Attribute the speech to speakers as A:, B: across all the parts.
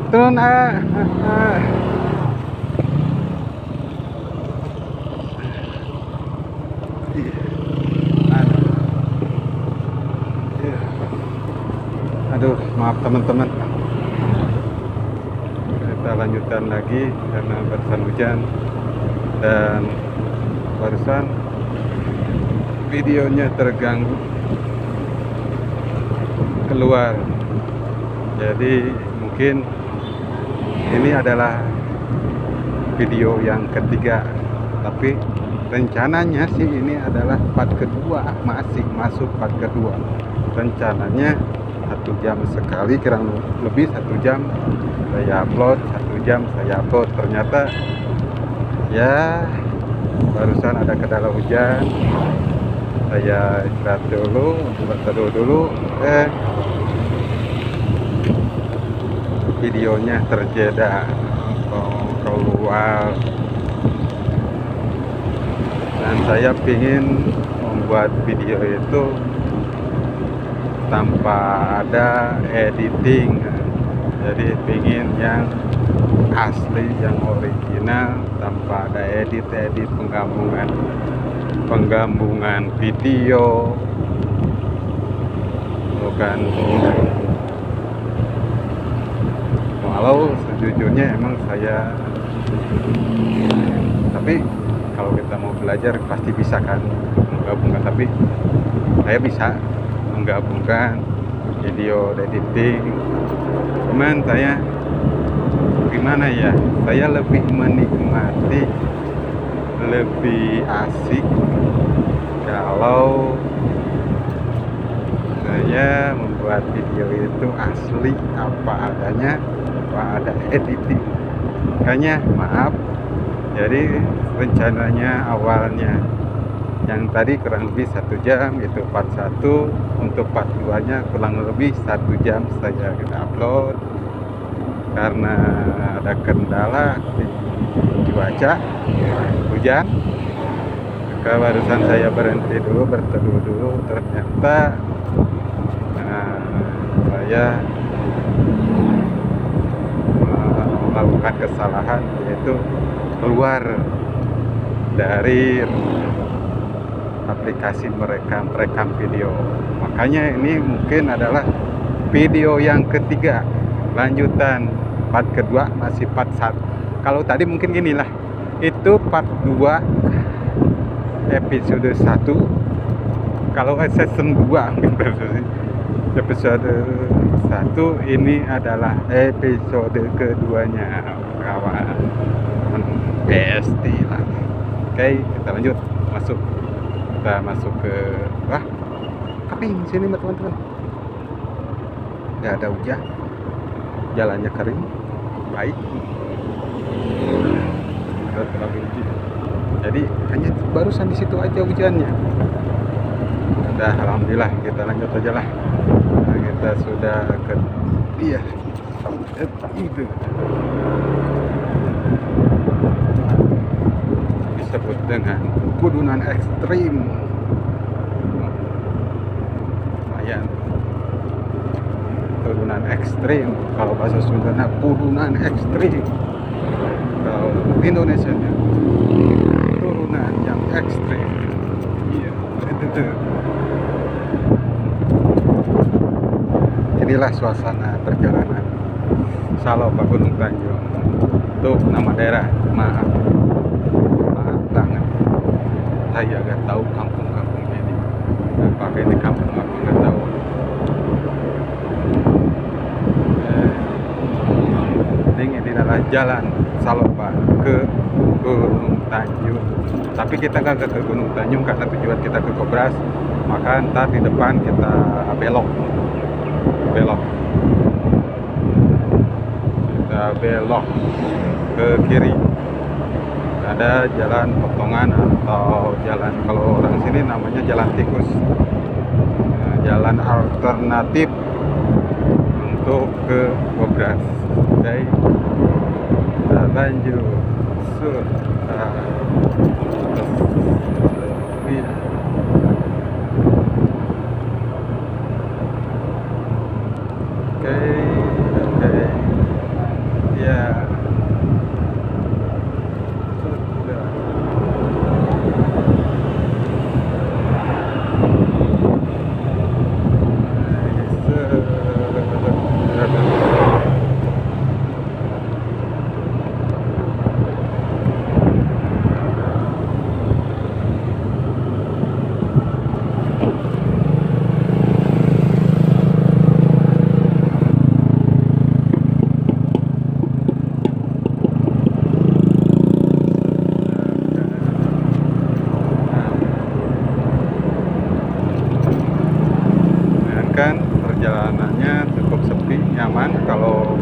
A: Turun aduh, maaf teman-teman, kita lanjutkan lagi karena barusan hujan dan barusan videonya terganggu keluar. Jadi mungkin ini adalah video yang ketiga, tapi rencananya sih ini adalah part kedua, masih masuk part kedua. Rencananya 1 jam sekali, kurang lebih 1 jam saya upload, 1 jam saya upload. Ternyata ya barusan ada kendala hujan, saya istirahat dulu, berteduh dulu, videonya terjeda keluar. Dan saya ingin membuat video itu tanpa ada editing, jadi ingin yang asli, yang original, tanpa ada edit penggabungan video, bukan. Walau sejujurnya emang saya, tapi kalau kita mau belajar pasti bisa kan menggabungkan, tapi saya bisa menggabungkan video editing. Cuman saya gimana ya, saya lebih menikmati, lebih asik kalau saya membuat video itu asli apa adanya, tanpa ada editing. Makanya maaf, jadi rencananya awalnya yang tadi kurang lebih 1 jam itu part 1, untuk part 2 nya kurang lebih 1 jam saya upload. Karena ada kendala di cuaca hujan, maka barusan saya berhenti dulu, berteduh dulu. Ternyata saya melakukan kesalahan, yaitu keluar dari aplikasi merekam video. Makanya ini mungkin adalah video yang ketiga, lanjutan part kedua, masih part 1. Kalau tadi mungkin inilah itu part 2 episode 1. Kalau season 2 episode 1, ini adalah episode keduanya, kawan. Besti lah. Oke, kita lanjut masuk. Kita masuk ke kaping sini teman-teman. Nggak ada hujan, jalannya kering, baik. Jadi hanya barusan di situ aja hujannya. Udah, alhamdulillah, kita lanjut aja lah. Nah, kita sudah ke dia itu disebut dengan kudunan ekstrim. Lumayan, kudunan ekstrim. Kalau bahasa Sundanya kudunan ekstrim. Kalau Indonesia nya turunan yang ekstrim. Iya, itu. Inilah suasana perjalanan Salopa Gunung Tanjung. Tuh nama daerah, maaf banget, saya gak tahu kampung-kampung ini. Apakah ini kampung apa gak tahu. Ini adalah jalan Salopa ke Gunung Tanjung. Tapi kita nggak ke Gunung Tanjung karena tujuan kita ke Kobras. maka ntar di depan kita belok belok kita belok ke kiri, ada jalan potongan atau jalan, kalau orang sini namanya jalan tikus. Nah, jalan alternatif untuk ke Gobras. Oke, kita lanjut. Oke, ya. Kan perjalanannya cukup sepi, nyaman. Kalau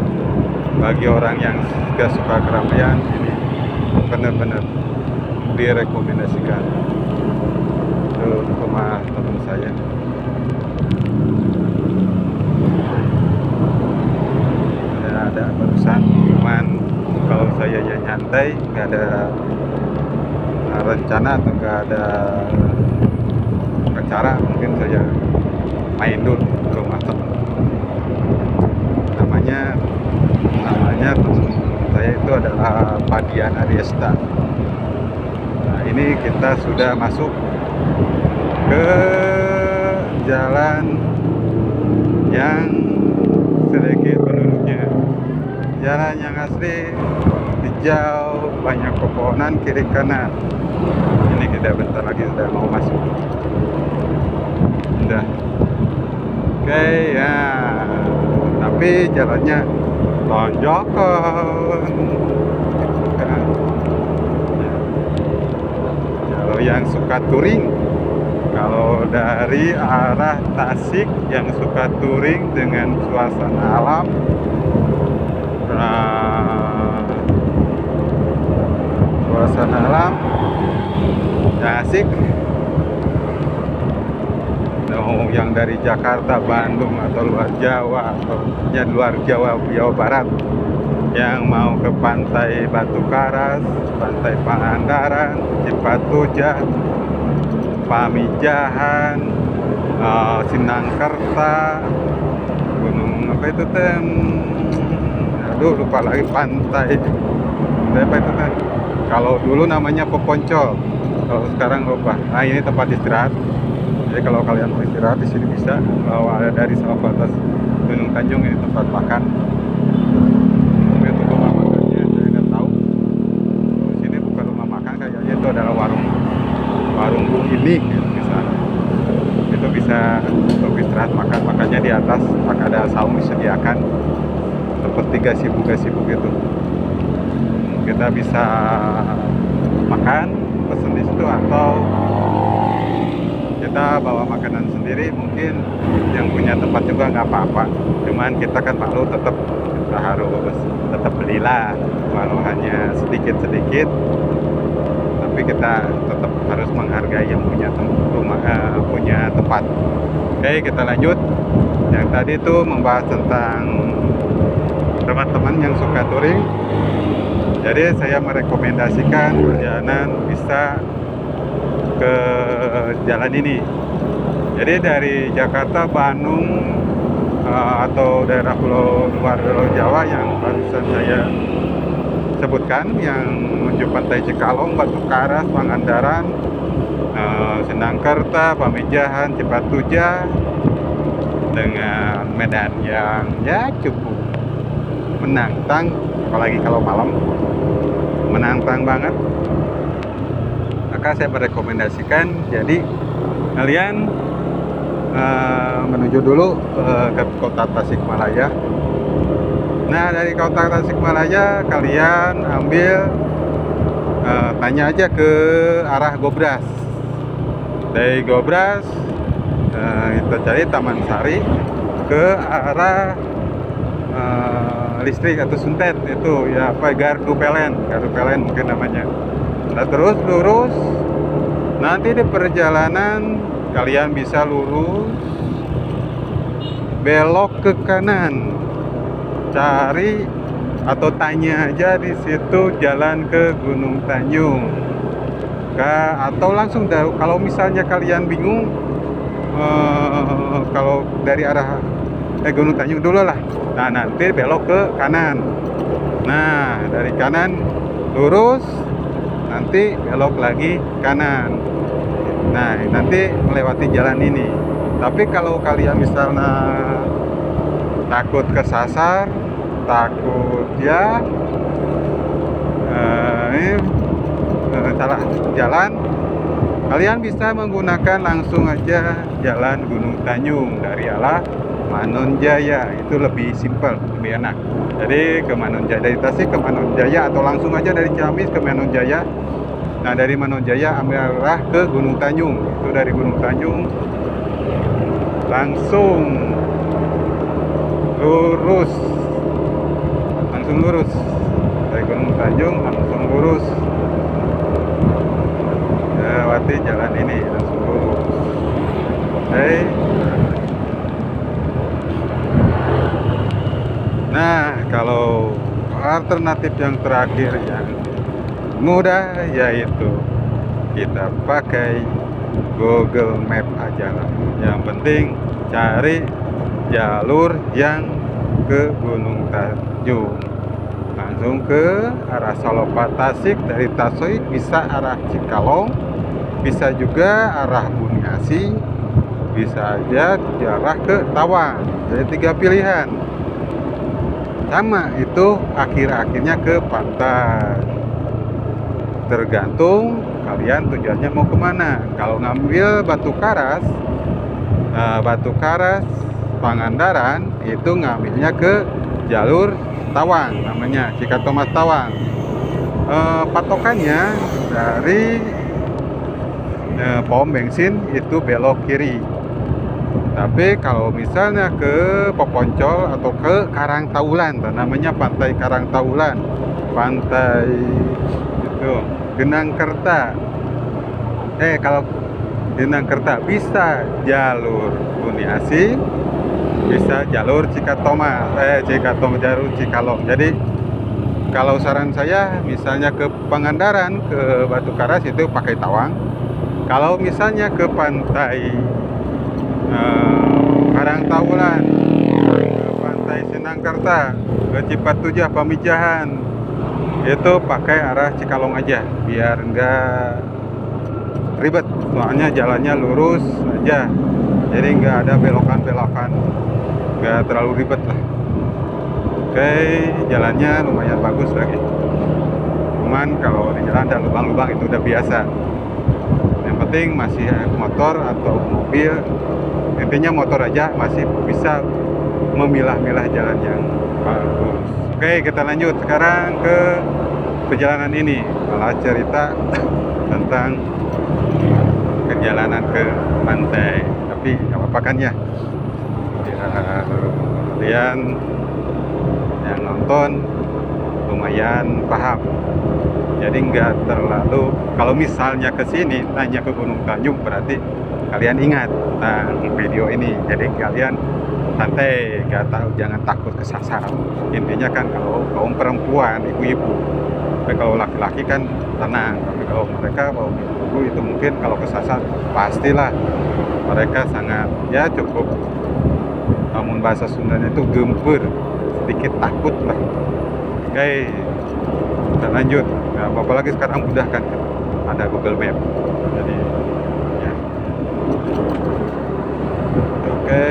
A: bagi orang yang gak suka keramaian, ini benar-benar direkomendasikan. Itu rumah teman saya. Ya, ada barusan, cuman kalau saya ya nyantai, nggak ada rencana atau nggak ada acara, mungkin saya main dulu ke rumah teman. Namanya teman saya itu adalah Padian Ariesta. Nah, ini kita sudah masuk ke jalan yang sedikit penduduknya, jalan yang asli, hijau, banyak pepohonan kiri kanan. Ini kita bentar lagi sudah mau masuk. Udah. Oke, ya, tapi jalannya lonjokan. Kalau yang suka touring, kalau dari arah Tasik yang suka touring dengan suasana alam, suasana alam asik. Yang dari Jakarta, Bandung, atau luar Jawa, atau ya luar Jawa, Jawa Barat, yang mau ke pantai Batu Karas, pantai Pangandaran, Cipatujah, Pamijahan, Sinangkerta, gunung apa itu teh? Aduh, lupa lagi pantai. Apa itu teh? Kalau dulu namanya Poponcol, kalau sekarang lupa. Nah, ini tempat istirahat. Jadi kalau kalian mau istirahat di sini bisa. Kalau ada dari Sawah Batas Gunung Tanjung, ini tempat makan. Tapi itu rumah makannya saya nggak tahu. Di sini bukan rumah makan, kayaknya itu adalah warung Bu Ini gitu, itu bisa untuk istirahat makan. Makannya di atas, ada saung disediakan seperti gazebo gitu. Kita bisa makan, pesen di situ, atau kita bawa makanan sendiri. Mungkin yang punya tempat juga nggak apa-apa, cuman kita kan malu, kita harus tetap belilah, walau hanya sedikit, tapi kita tetap harus menghargai yang punya punya tempat. Oke, kita lanjut. Yang tadi itu membahas tentang teman-teman yang suka touring. Jadi saya merekomendasikan perjalanan bisa ke jalan ini. Jadi dari Jakarta, Bandung, atau daerah luar Jawa yang barusan saya sebutkan, yang menuju pantai Cikalong, Batu Karas, Pangandaran, Sinangkerta, Pamijahan, Cipatujah, dengan medan yang ya cukup menantang, apalagi kalau malam, menantang banget. Maka saya merekomendasikan, jadi kalian menuju dulu ke kota Tasikmalaya. Nah, dari kota Tasikmalaya kalian ambil, tanya aja ke arah Gobras. Dari Gobras Kita cari Taman Sari ke arah listrik atau suntet itu ya, apa, Gardu Pelen mungkin namanya. Nah, terus lurus, nanti di perjalanan kalian bisa lurus belok ke kanan, cari atau tanya aja di situ jalan ke Gunung Tanjung. Atau langsung kalau misalnya kalian bingung, kalau dari arah Gunung Tanjung dulu lah, nah nanti belok ke kanan. Nah dari kanan lurus, nanti belok lagi kanan. Nah nanti melewati jalan ini. Tapi kalau kalian misalnya takut kesasar, takut ya salah jalan, kalian bisa menggunakan langsung aja jalan Gunung Tanjung dari arah Manonjaya. Itu lebih simpel, lebih enak. Jadi ke Manonjaya, dari Tasik ke Manonjaya, atau langsung aja dari Ciamis ke Manonjaya. Nah dari Manonjaya ambil arah ke Gunung Tanjung. Itu dari Gunung Tanjung langsung lurus, dari Gunung Tanjung langsung lurus, lewati jalan ini langsung lurus. Oke. Nah kalau alternatif yang terakhir yang mudah, yaitu kita pakai Google Map aja lah. Yang penting cari jalur yang ke Gunung Tanjung, langsung ke arah Salopa Tasik. Dari Tasik bisa arah Cikalong, bisa juga arah Buniasi, bisa aja arah ke Tawang. Jadi 3 pilihan. Sama itu akhir-akhirnya ke pantai. Tergantung kalian tujuannya mau kemana. Kalau ngambil Batu Karas, Pangandaran, itu ngambilnya ke jalur Tawang, namanya Cikatomas Tawang. Patokannya dari pom bensin itu belok kiri. Tapi kalau misalnya ke Poponcol atau ke Karangtaulan, namanya Pantai Karangtaulan, pantai itu Genangkerta. Kalau Genangkerta bisa jalur Buniasi, bisa jalur jalur Cikalong. Jadi kalau saran saya, misalnya ke Pangandaran, ke Batu Karas itu pakai Tawang. Kalau misalnya ke pantai Karangtaulan, ke pantai Sinangkerta, ke Cipatujah, Pamijahan, itu pakai arah Cikalong aja biar enggak ribet. Soalnya jalannya lurus aja, jadi nggak ada belokan-belokan, nggak terlalu ribet lah. Oke, jalannya lumayan bagus lagi. Cuman kalau di jalan ada lubang-lubang itu udah biasa. Yang penting masih motor atau mobil, intinya motor aja masih bisa memilah-milah jalan yang bagus. Oke, kita lanjut sekarang ke perjalanan ini, malah cerita tentang perjalanan ke pantai. Tapi nggak apa-apa kan ya, kalian yang nonton lumayan paham. Jadi nggak terlalu, kalau misalnya ke sini nanya ke Gunung Tanjung, berarti kalian ingat tentang video ini. Jadi kalian santai, nggak tahu, jangan takut kesasar. Intinya kan kalau kaum perempuan, ibu-ibu, tapi kalau laki-laki kan tenang. Tapi kalau mereka, kalau ibu itu mungkin kalau kesasar pastilah mereka sangat ya cukup, namun bahasa Sundanya itu gempur, sedikit takut lah. Oke, kita lanjut. Nah, apalagi sekarang mudah kan, ada Google Map. Jadi ya. Oke,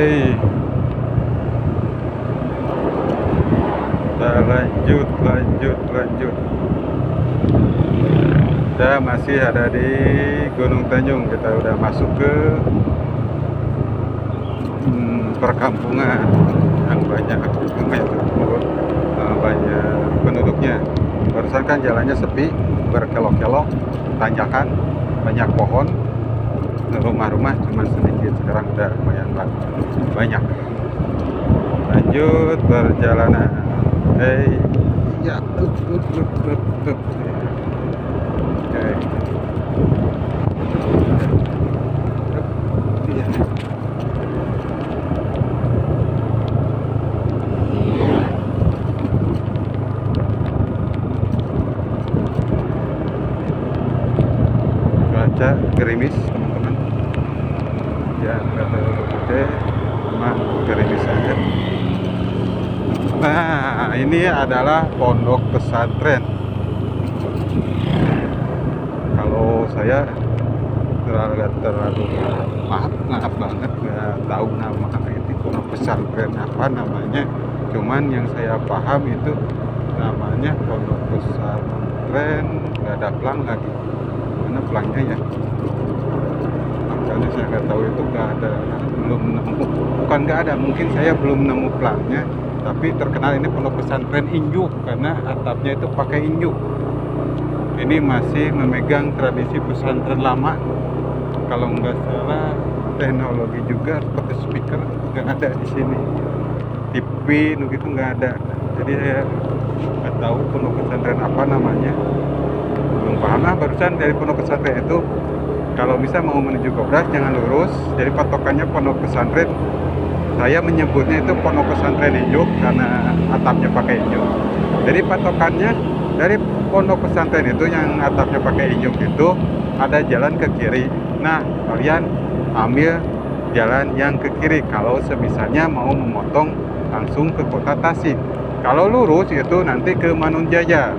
A: kita lanjut. Kita masih ada di Gunung Tanjung. Kita udah masuk ke perkampungan yang banyak penduduknya. Barusan kan jalannya sepi, berkelok-kelok, tanjakan, banyak pohon. rumah-rumah cuma sedikit, sekarang udah lumayan banyak. Lanjut perjalanan. Ya, Oke. Iya. Cuaca gerimis teman-teman, ya nggak terlalu gede, cuma gerimis saja. Nah, ini adalah pondok pesantren. Kalau saya terlalu maaf banget nggak tahu nama itu pondok pesantren apa namanya. Cuman yang saya paham itu namanya pondok pesantren, nggak ada pelang lagi. Mana pelangnya ya? Makanya saya nggak tahu, itu nggak ada, belum nemu. Bukan nggak ada, mungkin saya belum nemu pelangnya. Tapi terkenal ini pondok pesantren Injuk karena atapnya itu pakai injuk. Ini masih memegang tradisi pesantren lama. Kalau nggak salah teknologi juga seperti speaker nggak ada di sini. TV gitu nggak ada. Jadi saya nggak tahu pondok pesantren apa namanya. Belum paham lah, barusan dari pondok pesantren itu kalau bisa mau menuju Gobras jangan lurus. Jadi patokannya pondok pesantren. Saya menyebutnya itu pondok pesantren Injuk karena atapnya pakai injuk. Jadi patokannya dari pondok pesantren itu yang atapnya pakai injuk itu ada jalan ke kiri. Nah, kalian ambil jalan yang ke kiri kalau semisalnya mau memotong langsung ke kota Tasik. Kalau lurus itu nanti ke Manunjaya.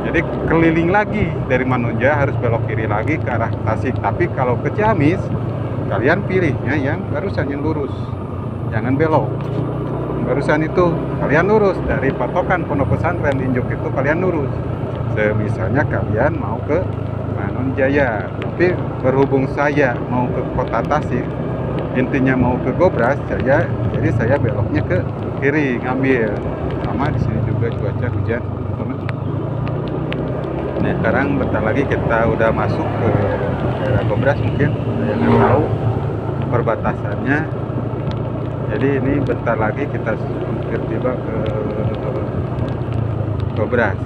A: Jadi keliling lagi dari Manunjaya, harus belok kiri lagi ke arah Tasik. Tapi kalau ke Ciamis, kalian pilihnya yang barusan yang lurus. Jangan belok. Barusan itu kalian lurus dari patokan pondok pesantren Injuk itu kalian lurus. Misalnya kalian mau ke Manunjaya, tapi berhubung saya mau ke kota Tasik, intinya mau ke Gobras, jadi saya beloknya ke kiri ngambil. Sama di sini juga cuaca hujan, teman. Nah, sekarang bentar lagi kita udah masuk ke daerah Gobras, mungkin saya nggak tahu perbatasannya. Jadi ini bentar lagi kita hampir tiba ke Gobras.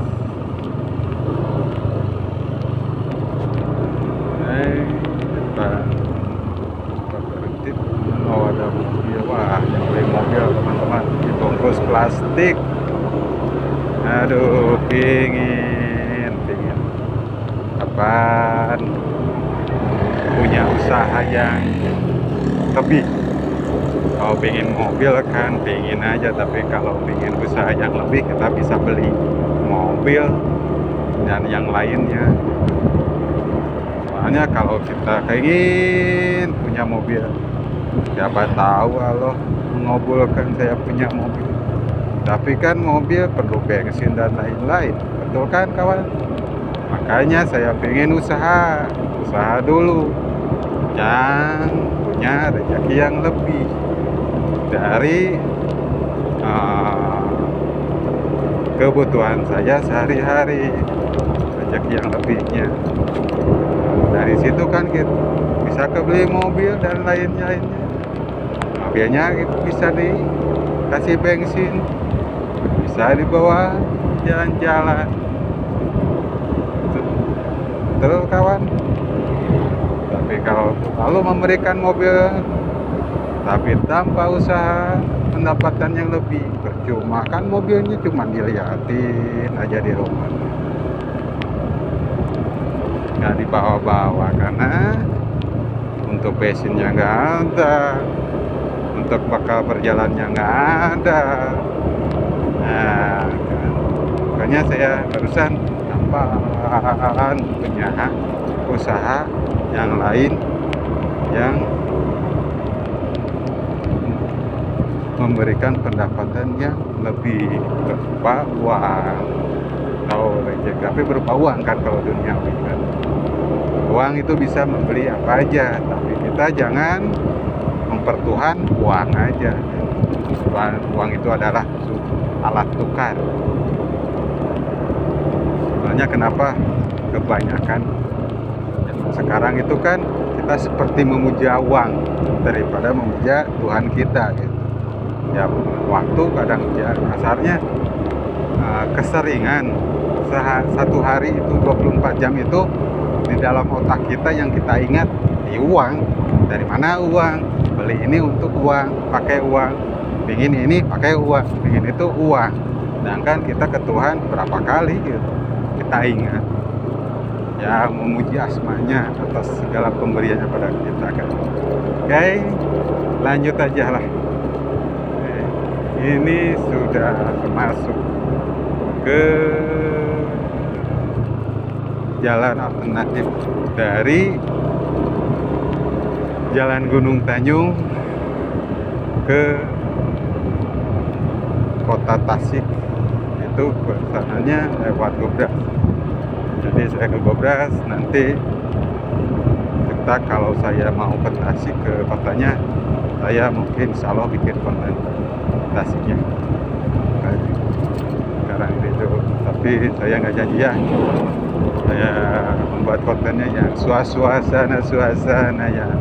A: Kita berhenti. Oh, ada mobil. Wah, yang beli mobil teman-teman dibungkus plastik. Aduh, pingin apaan? Punya usaha yang lebih. Kalau pengen mobil kan pengen aja, tapi kalau pengen usaha yang lebih kita bisa beli mobil dan yang lainnya. Soalnya kalau kita pengen punya mobil, siapa tahu Allah mengabulkan saya punya mobil. Tapi kan mobil perlu bensin dan lain-lain, betul kan kawan? Makanya saya pengen usaha dulu yang punya rezeki yang lebih dari kebutuhan saya sehari-hari, rezeki yang lebihnya. Dari situ kan kita bisa kebeli mobil dan lainnya. Mobilnya bisa dikasih bensin, bisa dibawa jalan-jalan. Terus kawan. Tapi kalau lalu memberikan mobil tapi tanpa usaha pendapatan yang lebih, percuma kan mobilnya cuma dilihatin aja di rumah, nggak dibawa-bawa karena untuk bensinnya nggak ada, untuk bekal berjalannya nggak ada. Nah, makanya saya barusan tambahan punya usaha yang lain yang memberikan pendapatan yang lebih berupa uang atau rezeki, tapi berupa uang kan kalau duniawi kan. Uang itu bisa membeli apa aja, tapi kita jangan mempertuhan uang aja. Uang itu adalah alat tukar. Soalnya kenapa kebanyakan sekarang itu kan kita seperti memuja uang daripada memuja Tuhan kita gitu. Ya waktu kadang ya kasarnya keseringan satu hari itu 24 jam itu di dalam otak kita yang kita ingat di uang. Dari mana uang? Beli ini untuk uang, pakai uang. Pingin ini pakai uang, pingin itu uang. Sedangkan kita ke Tuhan berapa kali gitu kita ingat ya memuji asmanya atas segala pemberiannya pada kita kan. Oke, lanjut aja lah. Ini sudah masuk ke jalan alternatif dari Jalan Gunung Tanjung ke Kota Tasik. Itu kesananya lewat Gobras. Jadi saya ke Gobras, nanti kita kalau saya mau ke Tasik ke kotanya, saya mungkin insya Allah bikin konten Tasiknya sekarang itu. Tapi saya nggak janji ya, saya membuat kontennya yang suasana yang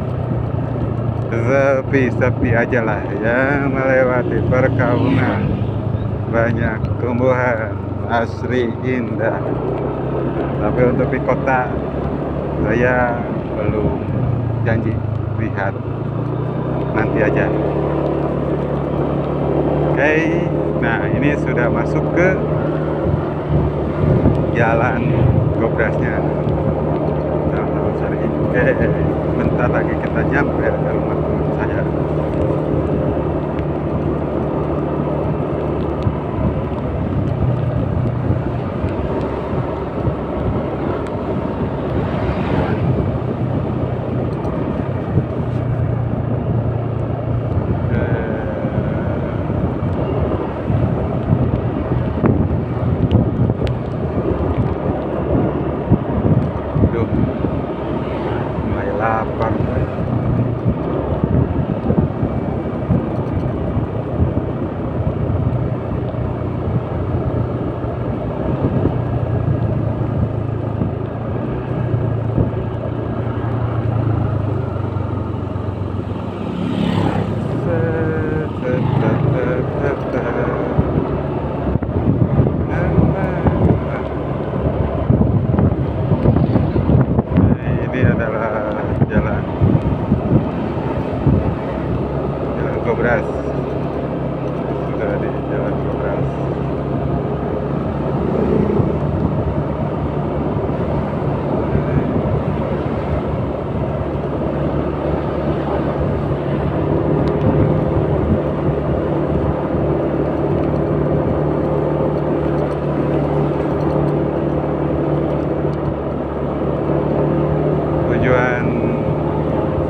A: sepi aja lah, yang melewati perkauman banyak tumbuhan asri indah. Tapi untuk di kota saya belum janji, lihat nanti aja. Oke, nah ini sudah masuk ke jalan Gobrasnya. Bentar lagi kita nyampe ke rumah teman saya. Mulai lapar. Ini adalah jalan Gobras. Sudah di jalan Gobras. Tujuan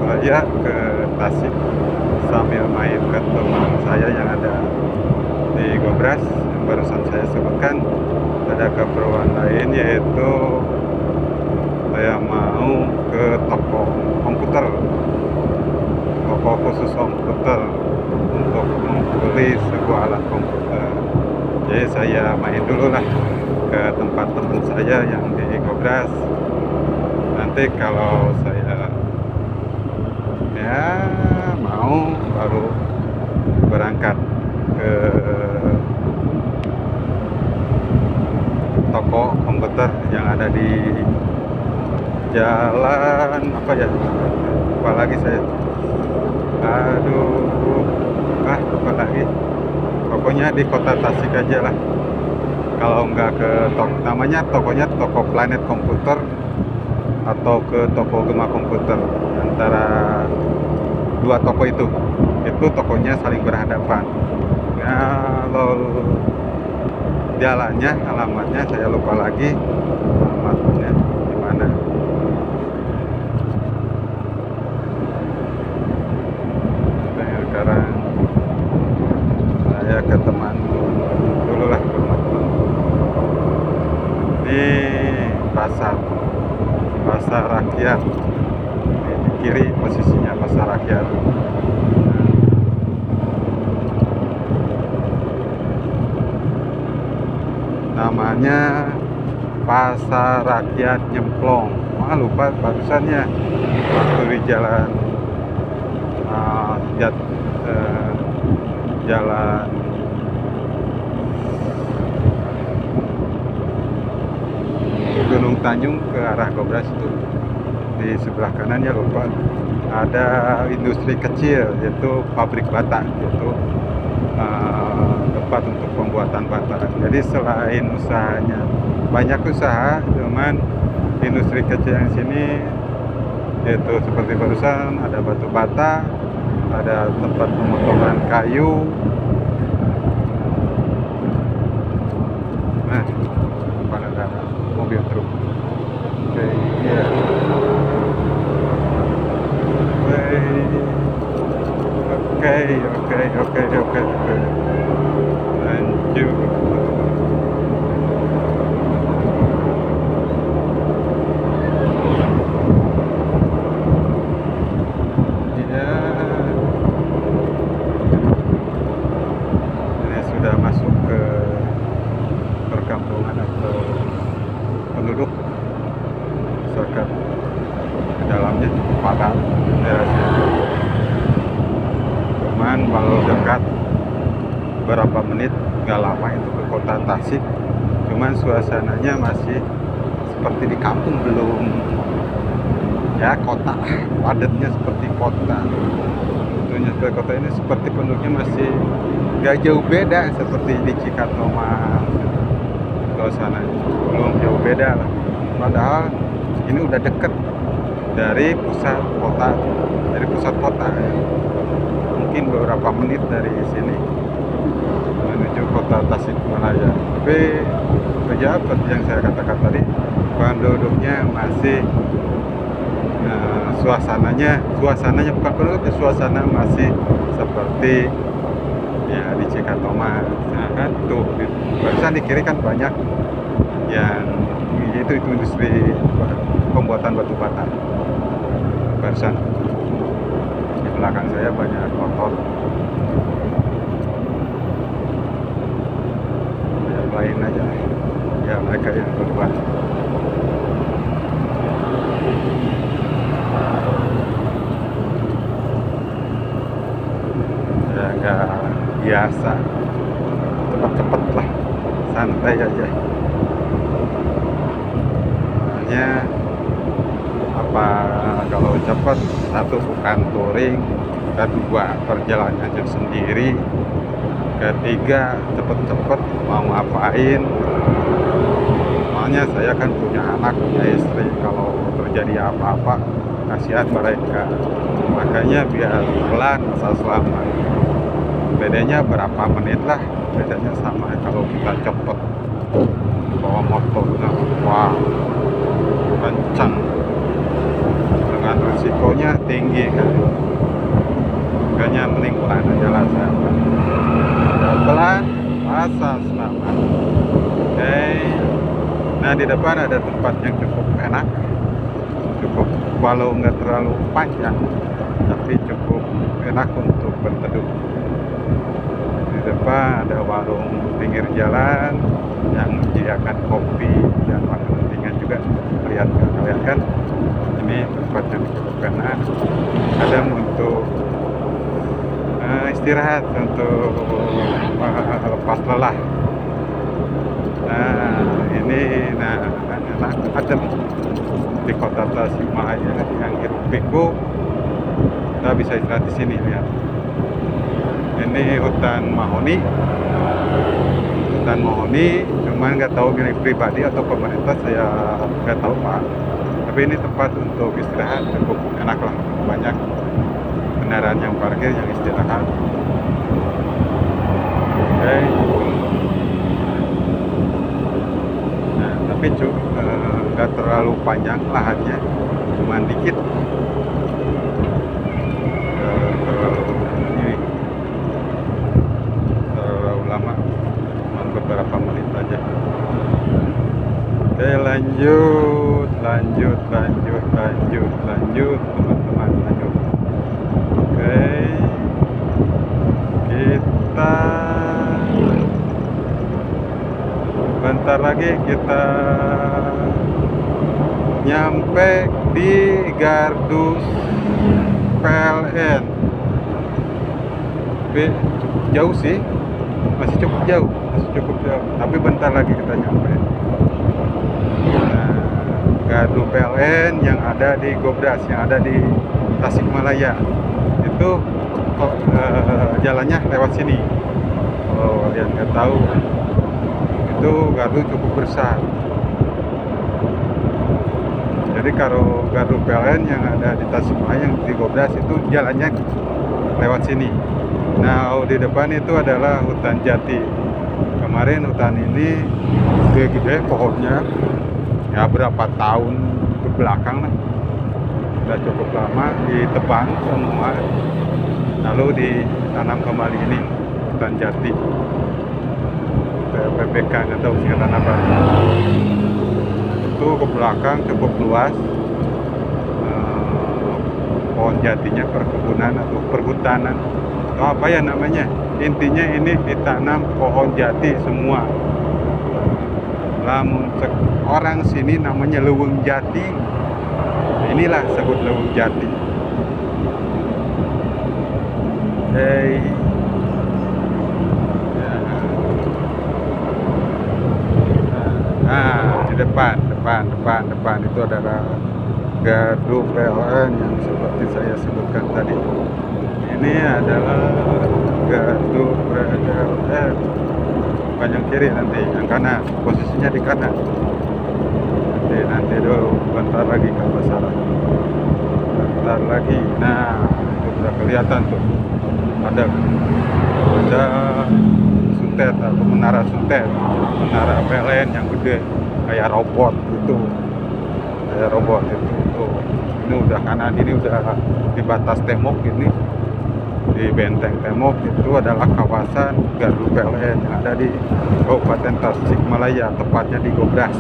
A: saya ke Tasik sambil main ke teman saya yang ada di Gobras yang barusan saya sebutkan. Ada keperluan lain, yaitu saya mau ke toko komputer, toko khusus komputer, untuk membeli sebuah alat komputer. Jadi saya main dulu lah ke tempat teman saya yang di Gobras. Nanti kalau saya ya mau baru berangkat ke toko komputer yang ada di jalan apa ya, lupa lagi saya. Lupa lagi. Pokoknya di kota Tasik aja lah. Kalau nggak ke toko, namanya tokonya toko Planet Komputer atau ke toko Gema Komputer. Antara dua toko itu tokonya saling berhadapan. Kalau jalannya, alamatnya saya lupa lagi, alamatnya di mana. Sekarang saya ke teman dulu lah, ke rumah teman. Ini pasar rakyat. Di kiri posisinya pasar rakyat. Namanya Pasar Rakyat Nyemplong. Lupa barusannya waktu di jalan jalan Gunung Tanjung ke arah Gobras itu di sebelah kanannya lupa ada industri kecil yaitu pabrik bata, yaitu tempat untuk pembuatan bata. Jadi selain usahanya banyak usaha, cuman industri kecil yang sini yaitu seperti barusan ada batu bata, ada tempat pemotongan kayu. Nah, depan ada mobil truk. Oke, iya. Oke. Lanjut. Sudah masuk ke perkampungan atau penduduk masyarakat di dalamnya padat daerah sini. Cuman kalau dekat berapa menit nggak lama itu ke kota Tasik, cuman suasananya masih seperti di kampung, belum ya kota, padatnya seperti kota. Tentunya seperti kota ini seperti penduduknya masih gak jauh beda seperti di Cikatoma, suasananya belum jauh beda lah. Padahal ini udah deket dari pusat kota, ya. Mungkin beberapa menit dari sini menuju kota Tasikmalaya. Tapi pejabat yang saya katakan tadi, penduduknya masih suasananya bukan penduduk, suasana masih seperti ya di Cikatoma. Nah kan tuh barusan di kiri kan banyak yang itu industri pembuatan batu bata. Barusan di belakang saya banyak motor, yang lain aja ya, mereka yang duluan. Ya nggak biasa, cepet-cepet lah, santai aja. Hanya apa, kalau cepet, satu bukan touring, kedua perjalanannya sendiri, ketiga cepet-cepet mau ngapain. Soalnya saya kan punya anak, punya istri, kalau terjadi apa-apa kasihan mereka, makanya biar pelan asal selamat. Bedanya berapa menit lah, bedanya sama kalau kita cepet bawa motornya, wah kencang, dengan risikonya tinggi kan. Makanya mending pelan aja lah, pelan asal selamat. Oke. Nah di depan ada tempat yang cukup enak, cukup walau nggak terlalu panjang, tapi cukup enak untuk berteduh. Di depan ada warung pinggir jalan yang menyediakan kopi dan makanan ringan juga. Lihat kan, ini tempat yang cukup enak. Ada untuk istirahat, untuk lepas lelah. Nah ini enak, adem di kota Tasikmalaya yang hiruk pikuk. Kita bisa istirahat di sini, lihat. Ini hutan mahoni, cuman nggak tahu milik pribadi atau pemerintah, saya nggak tahu Pak. Tapi ini tempat untuk istirahat cukup enak lah, banyak kendaraan yang parkir, yang istirahat. Oke. Nah, tapi nggak terlalu panjang lahannya, cuman dikit. Lama, cuma beberapa menit aja. Oke, lanjut teman-teman, lanjut. Oke, kita bentar bentar lagi kita nyampe di Gardus PLN. Tapi jauh sih, masih cukup jauh, tapi bentar lagi kita nyampe. Nah, Gardu PLN yang ada di Gobras, yang ada di Tasikmalaya itu jalannya lewat sini. Kalau kalian nggak tahu, itu gardu cukup besar. Jadi kalau gardu PLN yang ada di Tasikmalaya, yang di Gobras, itu jalannya lewat sini. Nah, di depan itu adalah hutan jati. Kemarin hutan ini gede-gede pohonnya, ya berapa tahun ke belakang lah, sudah cukup lama ditebang semua, lalu ditanam kembali ini hutan jati. PPK nggak tahu singkatan apa. Itu ke belakang cukup luas, pohon jatinya, perkebunan atau perhutanan atau apa ya namanya. Intinya ini ditanam pohon jati semua. Lamun orang sini namanya leuweung jati, inilah sebut leuweung jati. Nah, di depan itu adalah Gardu PLN yang seperti saya sebutkan tadi. Ini adalah Gardu PLN. Bukan yang kiri, nanti yang kanan, posisinya di kanan. Nanti dulu, bentar lagi ke pasaran. Bentar lagi. Nah, itu sudah kelihatan tuh. Ada suntet atau menara suntet, menara PLN yang gede kayak robot itu. Tuh. Ini udah kanan, ini udah di batas tembok ini. Di benteng tembok itu adalah kawasan Gardu PLN yang ada di Kabupaten Tasikmalaya, tepatnya di Gobras.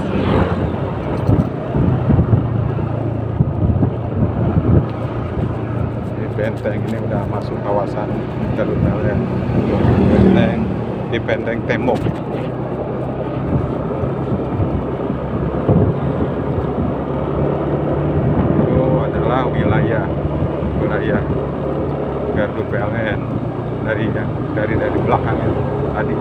A: Di benteng ini udah masuk kawasan Gardu PLN. Di benteng tembok. Itu adalah wilayah Gardu PLN dari belakang itu tadi.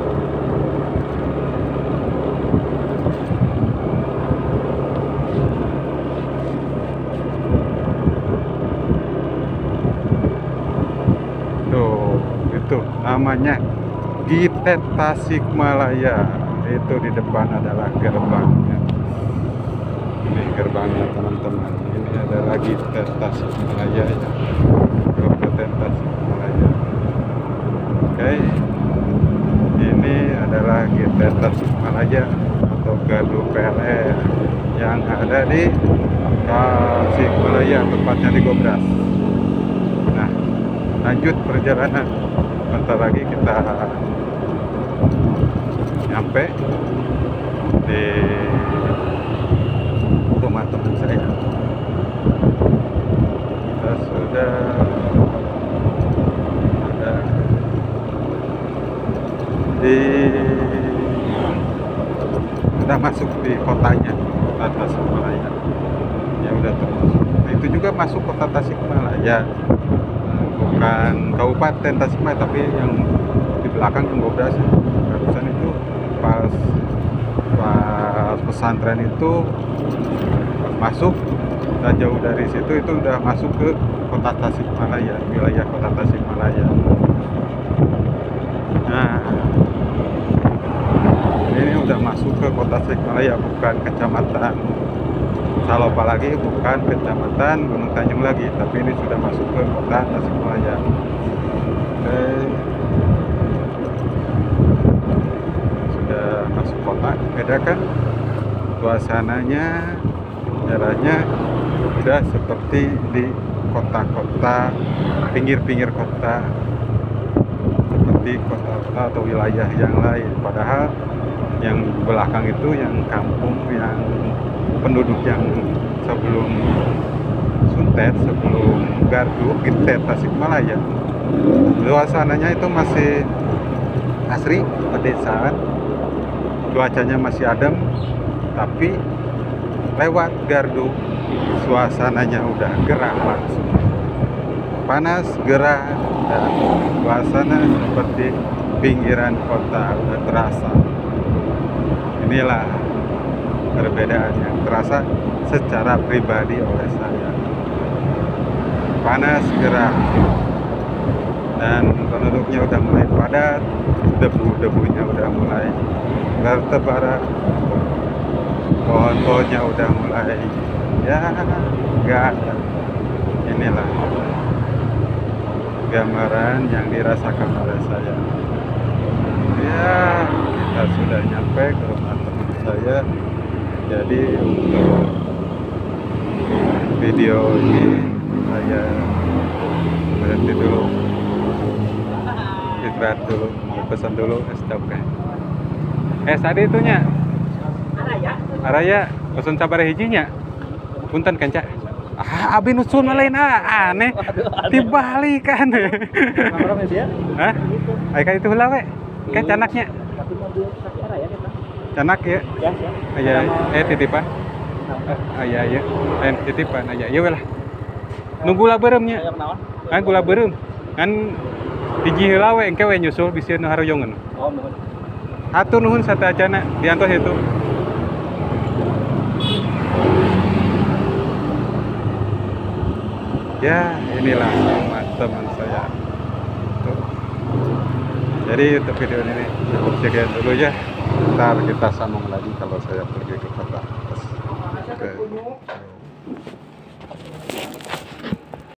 A: Tuh, itu namanya Gitet Tasikmalaya. Itu di depan adalah gerbangnya. Ini gerbangnya teman-teman. Ini adalah Gitet Tasikmalaya ya. Kabupaten Tasikmalaya. Oke. Ini adalah Gitet Tasikmalaya atau Gardu PLN yang ada di Tasikmalaya, tepatnya di Gobras. Nah, lanjut perjalanan. Bentar lagi kita nyampe di rumah teman saya. Kita sudah masuk di kotanya, kota Tasikmalaya. Ya udah termasuk. Nah, itu juga masuk kota Tasikmalaya. Bukan Kabupaten Tasikmalaya, tapi yang di belakang yang Gobras. Barusan itu pas pesantren itu masuk, dan jauh dari situ itu udah masuk ke kota Tasikmalaya, wilayah kota Tasikmalaya. Nah, ini udah masuk ke kota Tasikmalaya, bukan kecamatan Salopa lagi, bukan kecamatan Gunung Tanjung lagi, tapi ini sudah masuk ke kota Tasikmalaya. Sudah masuk kota, beda kan suasananya, jalannya udah seperti di kota-kota, pinggir-pinggir kota, seperti kota-kota atau wilayah yang lain. Padahal yang belakang itu yang kampung, yang penduduk yang sebelum Suntet, sebelum Gardu, Gitet Tasikmalaya, suasananya itu masih asri, pedesaan. cuacanya masih adem, tapi lewat gardu suasananya udah gerah langsung. Panas, gerah, dan suasana seperti pinggiran kota udah terasa. Inilah perbedaan yang terasa secara pribadi oleh saya. Panas, gerah, dan penduduknya udah mulai padat, debu-debunya udah mulai bertebaran, pohon-pohonnya udah mulai ya nggak ada. Inilah gambaran yang dirasakan oleh saya. Ya, kita sudah nyampe ke rumah teman saya. Jadi untuk video ini saya berhenti dulu, istirahat dulu, mau pesan dulu stop kan. Tadi itunya Araya pesan sabar hijinya punten kan cak. Abi nusun lain aneh dibalikan. Hah? Kayak itu lah we kan canaknya canak ya ya titipan ya titipan aja ya lah nunggu lah beremnya kan gula berem kan hiji heula we engke we nyusul bisieun haroyongeun atur nuhun sateuacanna diantos itu. Ya, inilah teman saya. Tuh. Jadi untuk video ini cukup sekian dulu ya. Ntar kita sambung lagi kalau saya